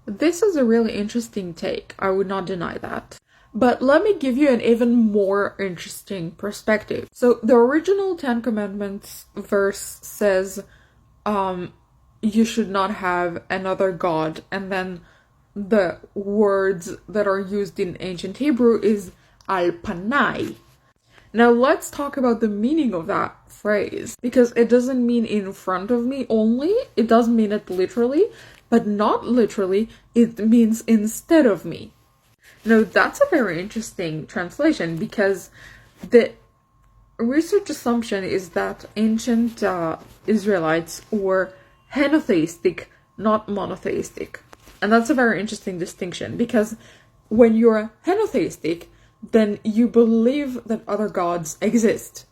This is a really interesting take. I would not deny that. But let me give you an even more interesting perspective. So the original Ten Commandments verse says, you should not have another God. And then the words that are used in ancient Hebrew is al-panai. Now let's talk about the meaning of that phrase, because it doesn't mean in front of me only, it does mean it literally, but not literally, it means instead of me. Now that's a very interesting translation, because the research assumption is that ancient Israelites were henotheistic, not monotheistic. And that's a very interesting distinction, because when you're henotheistic, then you believe that other gods exist,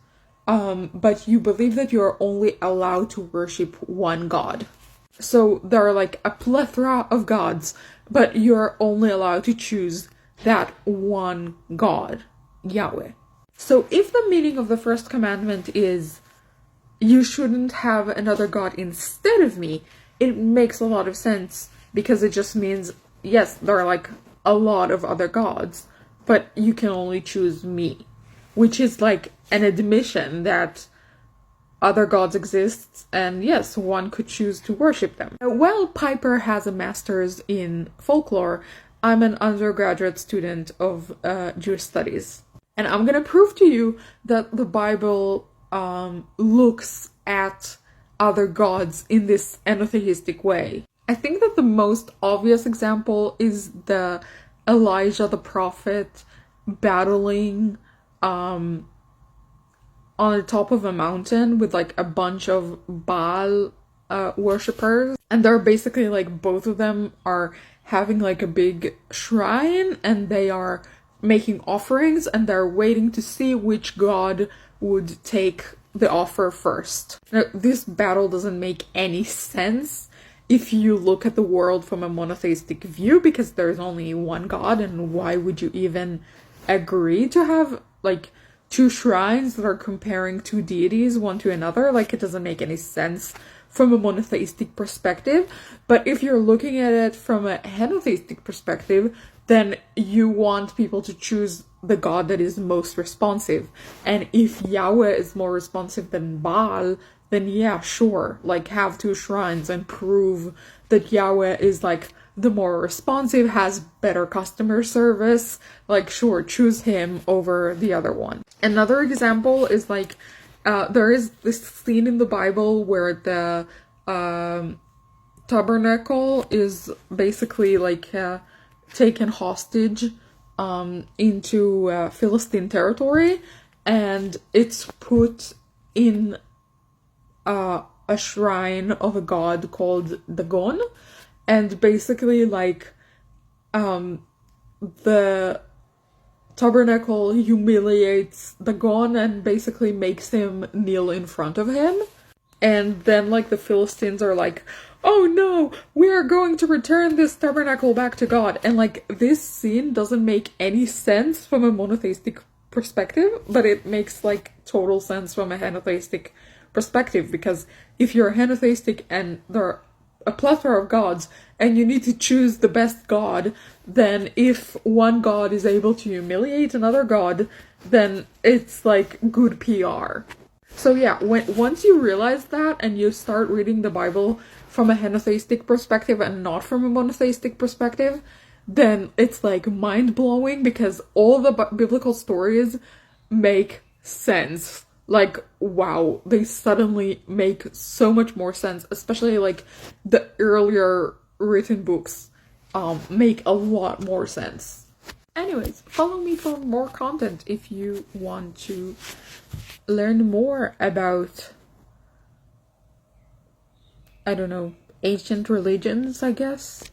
but you believe that you're only allowed to worship one god. So there are like a plethora of gods, but you're only allowed to choose that one God, Yahweh. So if the meaning of the first commandment is, you shouldn't have another God instead of me, it makes a lot of sense, because it just means, yes, there are like a lot of other gods, but you can only choose me, which is like an admission that other gods exist, and yes, one could choose to worship them. While Piper has a master's in folklore, I'm an undergraduate student of Jewish studies. And I'm gonna prove to you that the Bible looks at other gods in this enotheistic way. I think that the most obvious example is the Elijah the prophet battling on the top of a mountain with like a bunch of Baal worshippers, and they're basically like, both of them are having like a big shrine, and they are making offerings, and they're waiting to see which god would take the offer first. Now, this battle doesn't make any sense if you look at the world from a monotheistic view, because there's only one god, and why would you even agree to have like two shrines that are comparing two deities one to another? Like, it doesn't make any sense from a monotheistic perspective. But if you're looking at it from a henotheistic perspective, then you want people to choose the god that is most responsive. And if Yahweh is more responsive than Baal, then yeah, sure, like, have two shrines and prove that Yahweh is like the more responsive, has better customer service. Like, sure, choose him over the other one. Another example is like, there is this scene in the Bible where the tabernacle is basically like taken hostage into Philistine territory, and it's put in a shrine of a god called Dagon, and basically like the tabernacle humiliates Dagon and basically makes him kneel in front of him. And then like the Philistines are like, oh no, we are going to return this tabernacle back to God. And like, this scene doesn't make any sense from a monotheistic perspective, but it makes like total sense from a henotheistic perspective, because if you're henotheistic and there are a plethora of gods and you need to choose the best god, then if one god is able to humiliate another god, then it's like good PR. So yeah, once you realize that and you start reading the Bible from a henotheistic perspective and not from a monotheistic perspective, then it's like mind-blowing, because all the biblical stories make sense. Like, wow, they suddenly make so much more sense, especially like the earlier written books make a lot more sense. Anyways, follow me for more content if you want to learn more about, I don't know, ancient religions, I guess.